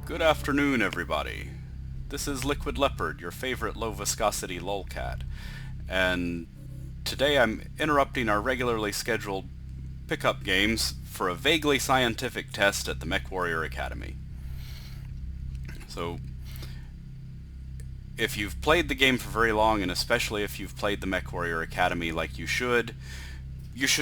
Good afternoon, everybody. This is Liquid Leopard, your favorite low-viscosity lolcat, and today I'm interrupting our regularly scheduled pickup games for a vaguely scientific test at the MechWarrior Academy. So, if you've played the game for very long, and especially if you've played the MechWarrior Academy like you should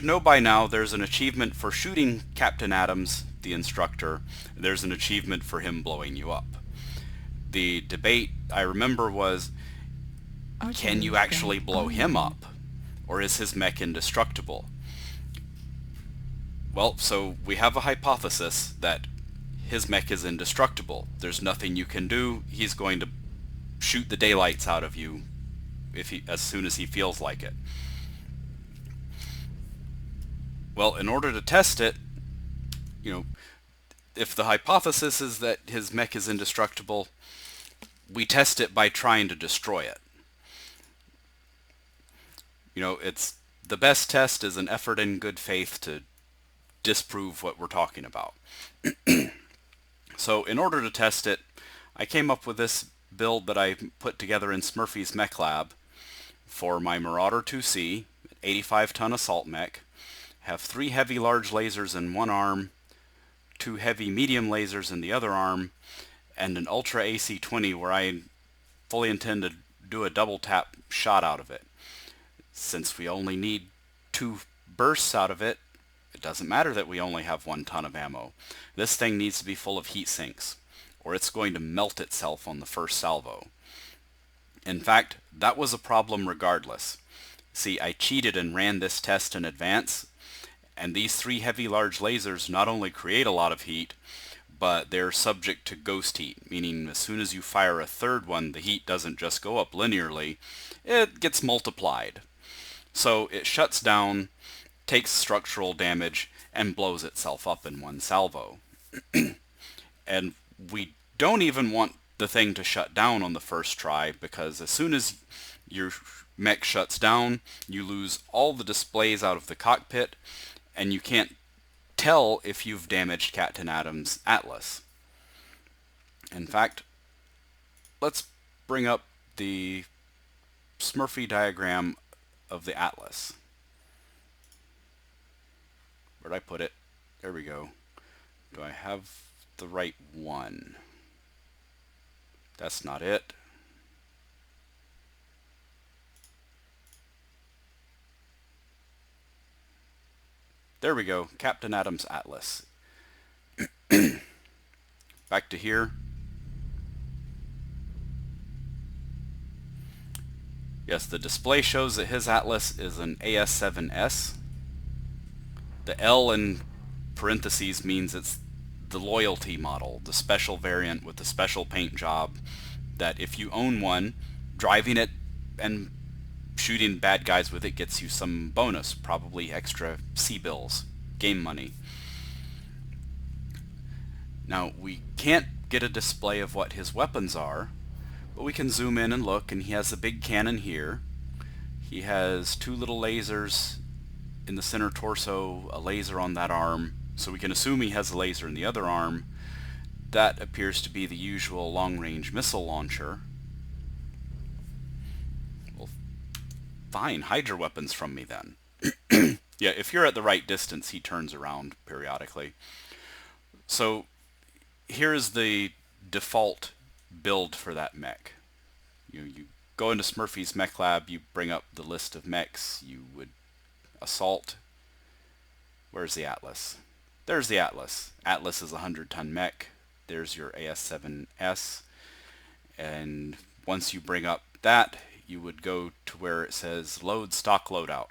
know by now there's an achievement for shooting Capt Adams, the instructor. There's an achievement for him blowing you up. The debate, I remember, was, can you actually blow him up? Or is his mech indestructible? Well, so we have a hypothesis that his mech is indestructible. There's nothing you can do. He's going to shoot the daylights out of you as soon as he feels like it. Well, in order to test it, if the hypothesis is that his mech is indestructible, we test it by trying to destroy it. It's the best test is an effort in good faith to disprove what we're talking about. So in order to test it, I came up with this build that I put together in Smurfy's Mech Lab for my Marauder IIC, 85-ton assault mech. Have 3 heavy large lasers in one arm, 2 heavy medium lasers in the other arm, and an Ultra AC-20 where I fully intend to do a double tap shot out of it. Since we only need 2 bursts out of it, it doesn't matter that we only have 1 ton of ammo. This thing needs to be full of heat sinks, or it's going to melt itself on the first salvo. In fact, that was a problem regardless. See, I cheated and ran this test in advance, and these 3 heavy large lasers not only create a lot of heat, but they're subject to ghost heat, meaning as soon as you fire a third one, the heat doesn't just go up linearly, it gets multiplied. So it shuts down, takes structural damage, and blows itself up in one salvo. And we don't even want the thing to shut down on the first try, because as soon as your mech shuts down, you lose all the displays out of the cockpit, and you can't tell if you've damaged Capt Adams' Atlas. In fact, let's bring up the Smurfy diagram of the Atlas. Where'd I put it? There we go. Do I have the right one? That's not it. There we go, Capt Adams' Atlas. Back to here. Yes, the display shows that his Atlas is an AS7S. The L in parentheses means it's the loyalty model, the special variant with the special paint job, that if you own one, driving it and shooting bad guys with it gets you some bonus, probably extra C-bills, game money. Now, we can't get a display of what his weapons are, but we can zoom in and look, and he has a big cannon here. He has 2 little lasers in the center torso, a laser on that arm, so we can assume he has a laser in the other arm. That appears to be the usual long-range missile launcher. Fine, hide your weapons from me then. Yeah, if you're at the right distance, he turns around periodically. So here's the default build for that mech. You go into Smurfy's Mech Lab, you bring up the list of mechs, you would assault. Where's the Atlas? There's the Atlas. Atlas is a 100-ton mech. There's your AS7S. And once you bring up that, you would go to where it says load stock loadout.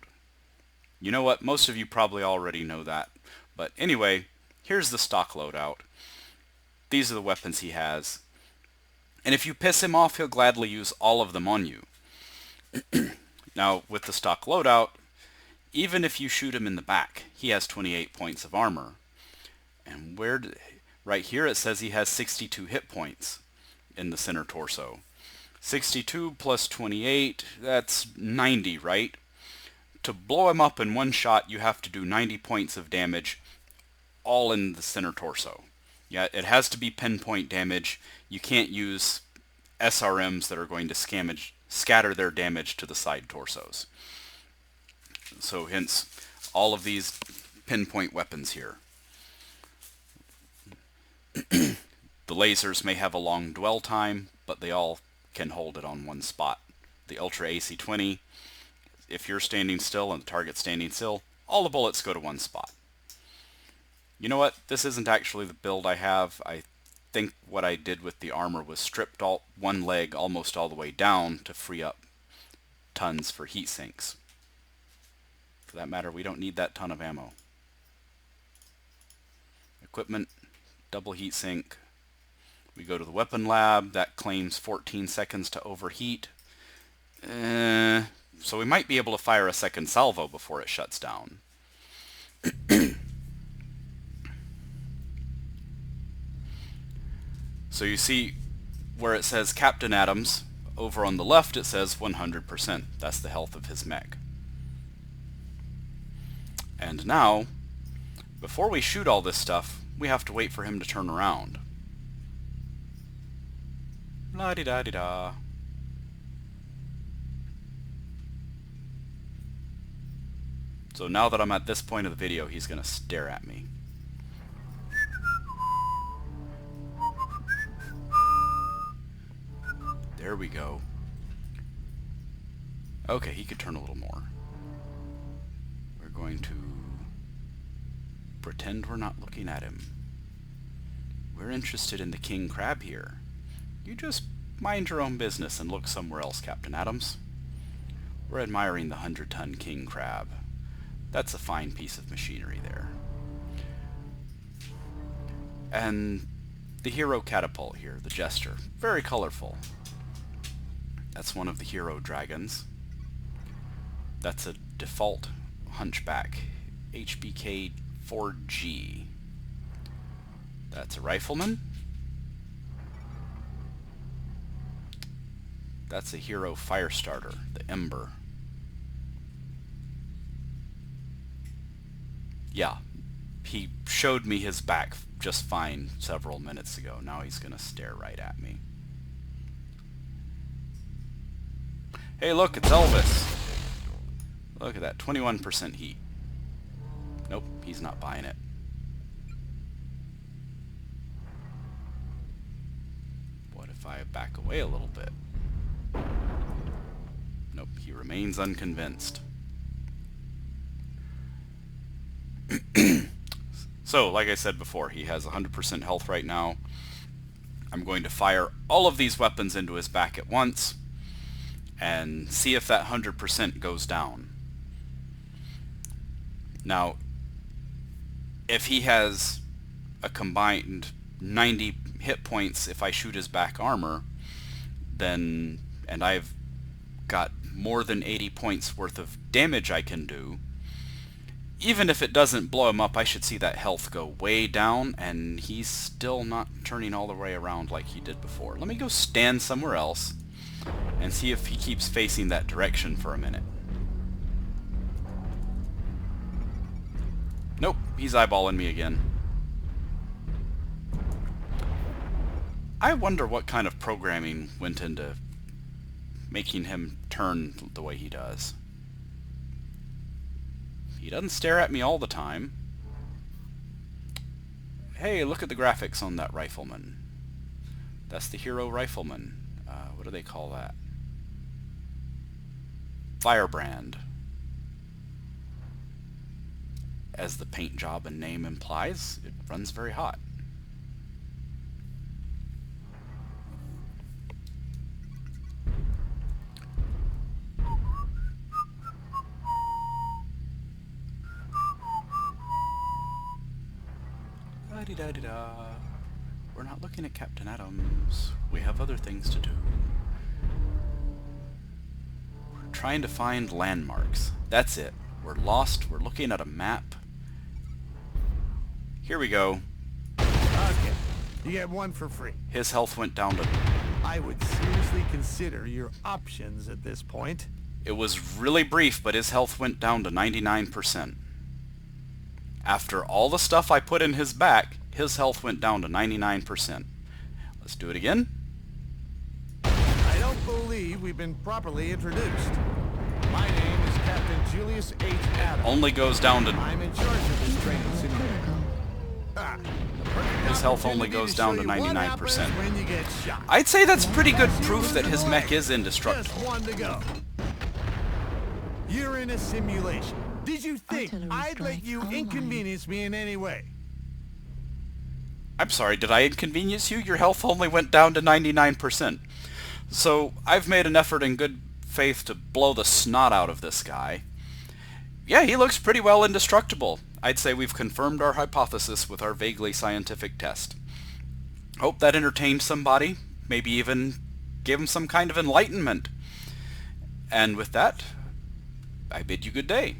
You know what? Most of you probably already know that. But anyway, here's the stock loadout. These are the weapons he has. And if you piss him off, he'll gladly use all of them on you. Now, with the stock loadout, even if you shoot him in the back, he has 28 points of armor. And right here it says he has 62 hit points in the center torso. 62 plus 28, that's 90, right? To blow him up in one shot, you have to do 90 points of damage, all in the center torso. Yeah, it has to be pinpoint damage. You can't use SRMs that are going to scatter their damage to the side torsos. So hence all of these pinpoint weapons here. The lasers may have a long dwell time, but they all can hold it on one spot. The Ultra AC-20, if you're standing still and the target's standing still, all the bullets go to one spot. You know what? This isn't actually the build I have. I think what I did with the armor was stripped one leg almost all the way down to free up tons for heat sinks. For that matter, we don't need that ton of ammo. Equipment, double heat sink. We go to the weapon lab. That claims 14 seconds to overheat. So we might be able to fire a second salvo before it shuts down. So you see where it says Capt Adams, over on the left it says 100%. That's the health of his mech. And now, before we shoot all this stuff, we have to wait for him to turn around. La-di-da-di-da. So now that I'm at this point of the video, he's going to stare at me. There we go. Okay, he could turn a little more. We're going to pretend we're not looking at him. We're interested in the king crab here. You just mind your own business and look somewhere else, Captain Adams. We're admiring the 100-ton king crab. That's a fine piece of machinery there. And the hero catapult here, the jester. Very colorful. That's one of the hero dragons. That's a default hunchback HBK 4G. That's a rifleman. That's a hero fire starter, the Ember. Yeah, he showed me his back just fine several minutes ago. Now he's gonna stare right at me. Hey look, it's Elvis! Look at that, 21% heat. Nope, he's not buying it. What if I back away a little bit? Nope, he remains unconvinced. So, like I said before, he has 100% health right now. I'm going to fire all of these weapons into his back at once and see if that 100% goes down. Now, if he has a combined 90 hit points if I shoot his back armor, then, and I've got more than 80 points worth of damage I can do, even if it doesn't blow him up, I should see that health go way down, and he's still not turning all the way around like he did before. Let me go stand somewhere else and see if he keeps facing that direction for a minute. Nope, he's eyeballing me again. I wonder what kind of programming went into making him turn the way he does. He doesn't stare at me all the time. Hey, look at the graphics on that rifleman. That's the hero rifleman. What do they call that? Firebrand. As the paint job and name implies, it runs very hot. La-di-da-di-da. We're not looking at Captain Adams. We have other things to do. We're trying to find landmarks. That's it. We're lost. We're looking at a map. Here we go. Okay. You get one for free. His health went down to... I would seriously consider your options at this point. It was really brief, but his health went down to 99%. After all the stuff I put in his back, his health went down to 99%. Let's do it again. I don't believe we've been properly introduced. My name is Captain Julius H. Adams. Only goes down to... I'm in charge of this training simulator. His health only goes down to 99%. When you get shot. I'd say that's pretty good proof that his mech is indestructible. Just one to go. You're in a simulation. Did you think I'd let you inconvenience me in any way? I'm sorry, did I inconvenience you? Your health only went down to 99%. So I've made an effort in good faith to blow the snot out of this guy. Yeah, he looks pretty well indestructible. I'd say we've confirmed our hypothesis with our vaguely scientific test. Hope that entertained somebody, maybe even gave him some kind of enlightenment. And with that, I bid you good day.